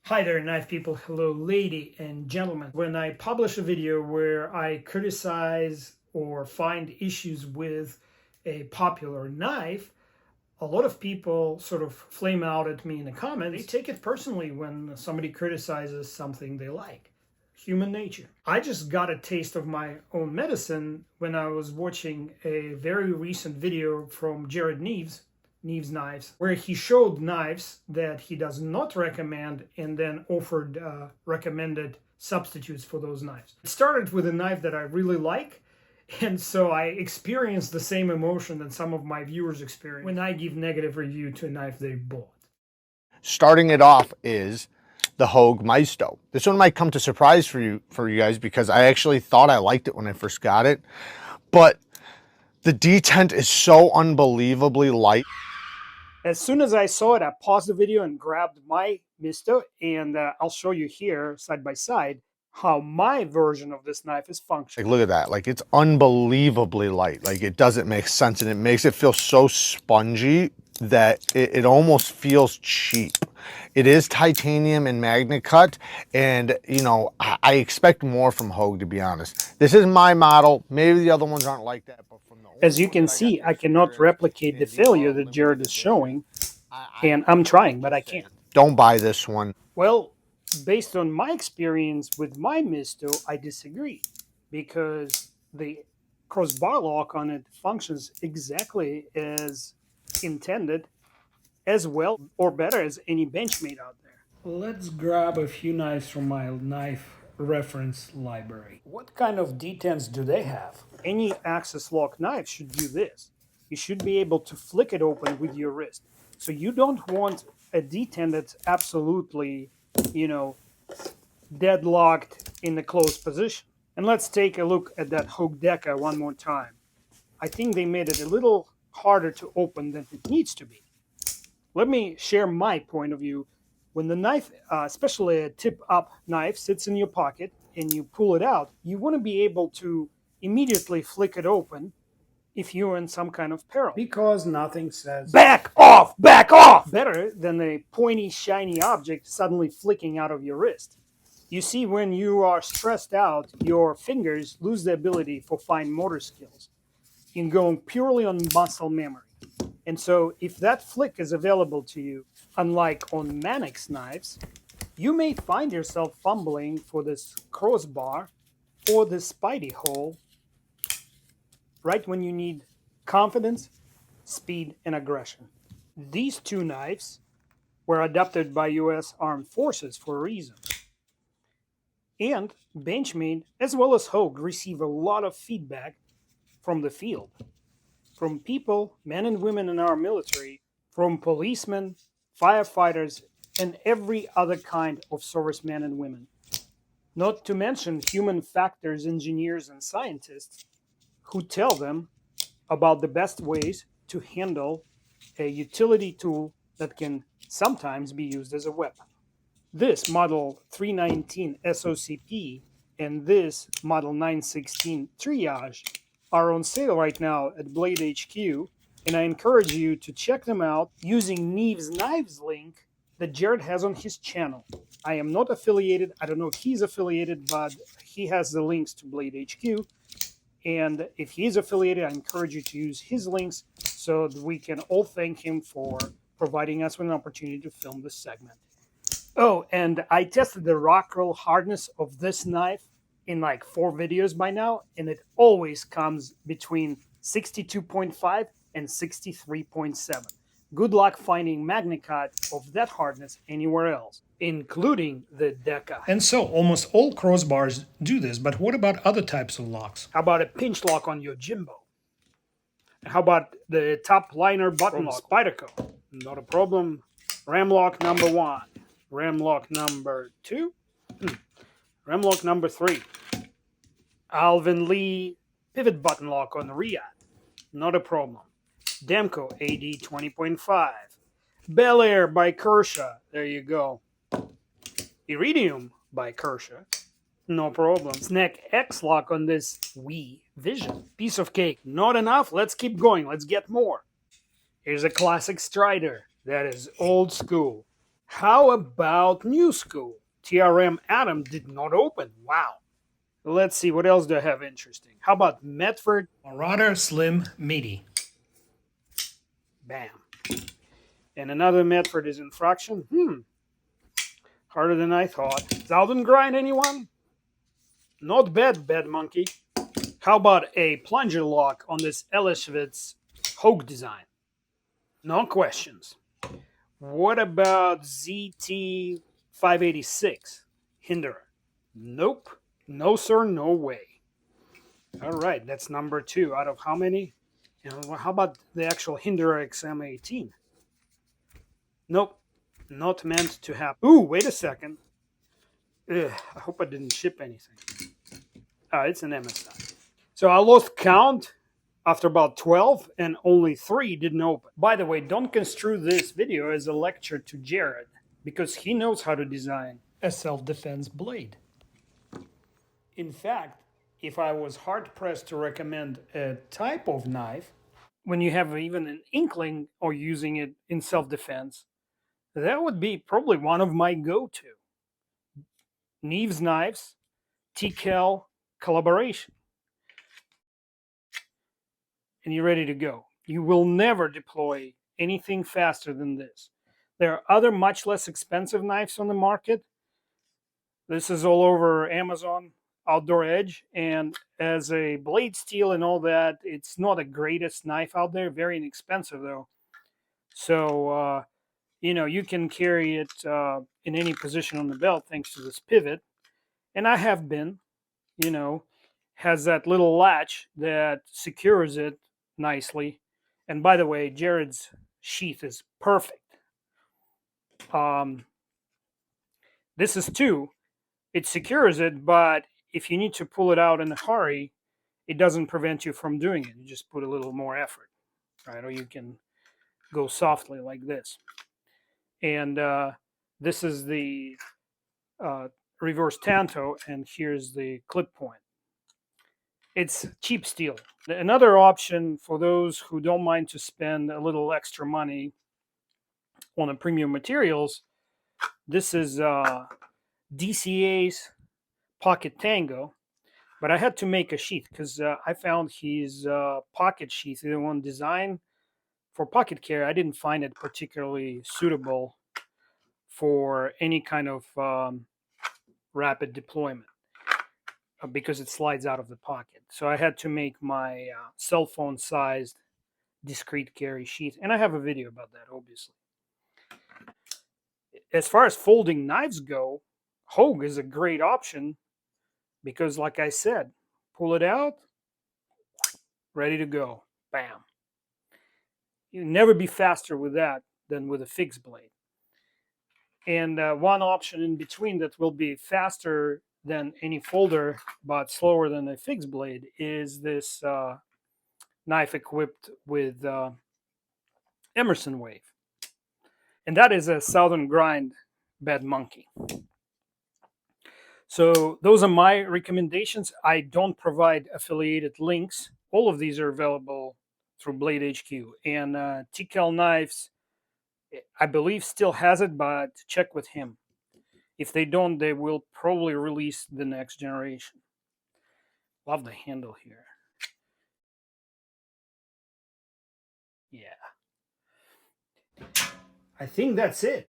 Hi there, knife people. Hello, lady and gentlemen. When I publish a video where I criticize or find issues with a popular knife, a lot of people sort of flame out at me in the comments. They take it personally when somebody criticizes something they like. Human nature. I just got a taste of my own medicine when I was watching a very recent video from Jared Neves Knives, where he showed knives that he does not recommend and then offered recommended substitutes for those knives. It started with a knife that I really like, and so I experienced the same emotion that some of my viewers experience when I give negative review to a knife they bought. Starting it off is the Hogue Mysto. This one might come to surprise for you guys because I actually thought I liked it when I first got it, but the detent is so unbelievably light. As soon as I saw it, I paused the video and grabbed my Mysto, and I'll show you here side by side how my version of this knife is functioning. Like, look at that. Like, it's unbelievably light. Like, it doesn't make sense, and it makes it feel so spongy that it almost feels cheap. It is titanium and MagnaCut, and you know, I expect more from Hogue, to be honest. This is my model. Maybe the other ones aren't like that, but from the as you can see, I cannot replicate the failure that Jared is showing, and I'm trying, but I can't. Don't buy this one. Well, based on my experience with my Mysto, I disagree, because the crossbar lock on it functions exactly as intended, as well or better as any Benchmade out there. Let's grab a few knives from my knife reference library. What kind of detents do they have? Any access lock knife should do this. You should be able to flick it open with your wrist. So you don't want a detent that's absolutely, deadlocked in the closed position. And let's take a look at that Hogue Deca one more time. I think they made it a little harder to open than it needs to be. Let me share my point of view. When the knife, especially a tip-up knife, sits in your pocket and you pull it out, you want to be able to immediately flick it open if you're in some kind of peril. Because nothing says, back off, better than a pointy, shiny object suddenly flicking out of your wrist. You see, when you are stressed out, your fingers lose the ability for fine motor skills in going purely on muscle memory. And so if that flick is available to you, unlike on Mannix knives, you may find yourself fumbling for this crossbar or this spidey hole right when you need confidence, speed, and aggression. These two knives were adopted by US Armed Forces for a reason. And Benchmade, as well as Hogue, receive a lot of feedback from the field. From people, men and women in our military, from policemen, firefighters, and every other kind of servicemen and women. Not to mention human factors, engineers, and scientists who tell them about the best ways to handle a utility tool that can sometimes be used as a weapon. This Model 319 SOCP and this Model 916 Triage are on sale right now at Blade HQ, and I encourage you to check them out using Neves Knives link that Jared has on his channel. I am not affiliated. I don't know if he's affiliated, but he has the links to Blade HQ. And if he is affiliated, I encourage you to use his links so that we can all thank him for providing us with an opportunity to film this segment. Oh, and I tested the rock roll hardness of this knife in like 4 videos by now, and it always comes between 62.5 and 63.7. Good luck finding MagnaCut of that hardness anywhere else, including the Deca. And so almost all crossbars do this, but what about other types of locks? How about a pinch lock on your Jimbo? How about the top liner button lock? Spyderco? Not a problem. Ram lock number 1. Ram lock number 2. Ram lock number 3. Alvin Lee pivot button lock on Riyadh. Not a problem. Demco AD 20.5. Bel Air by Kershaw. There you go. Iridium by Kershaw. No problem. Snack X lock on this Wii Vision. Piece of cake. Not enough? Let's keep going. Let's get more. Here's a classic Strider. That is old school. How about New School? TRM Atom did not open. Wow. Let's see, what else do I have interesting? How about Medford? Marauder Slim Meaty. Bam. And another Medford is in fraction. Harder than I thought. Southern Grind, anyone? Not bad, Bad Monkey. How about a plunger lock on this Elishvitz Hogue design? No questions. What about ZT586 Hinderer? Nope. No sir, no way. All right, that's number 2 out of how many? And how about the actual Hinderer XM18? Nope. Not meant to happen. Ooh, wait a second. Ugh, I hope I didn't ship anything. It's an MSI. So I lost count after about 12 and only 3 didn't open. By the way, don't construe this video as a lecture to Jared because he knows how to design A self-defense blade. In fact, if I was hard-pressed to recommend a type of knife, when you have even an inkling or using it in self-defense, that would be probably one of my go-to. Neves Knives, TKL collaboration. And you're ready to go. You will never deploy anything faster than this. There are other much less expensive knives on the market. This is all over Amazon, Outdoor Edge, and as a blade steel and all that, it's not the greatest knife out there. Very inexpensive though. So you can carry it in any position on the belt thanks to this pivot. And I have been, has that little latch that secures it nicely. And by the way, Jared's sheath is perfect. This is 2. It secures it, but if you need to pull it out in a hurry, it doesn't prevent you from doing it. You just put a little more effort, right? Or you can go softly like this. And this is the reverse tanto, and here's the clip point. It's cheap steel. Another option for those who don't mind to spend a little extra money on the premium materials, this is DCA's Pocket Tango, but I had to make a sheath because I found his pocket sheath, the one designed for pocket carry. I didn't find it particularly suitable for any kind of rapid deployment because it slides out of the pocket. So I had to make my cell phone sized discreet carry sheath, and I have a video about that, obviously. As far as folding knives go, Hogue is a great option because, like I said, pull it out, ready to go. Bam. You'll never be faster with that than with a fixed blade. And one option in between that will be faster than any folder but slower than a fixed blade is this knife equipped with Emerson Wave. And that is a Southern Grind Bad Monkey. So those are my recommendations. I don't provide affiliated links. All of these are available through Blade HQ. And TKL Knives, I believe, still has it, but check with him. If they don't, they will probably release the next generation. Love the handle here. Yeah. I think that's it.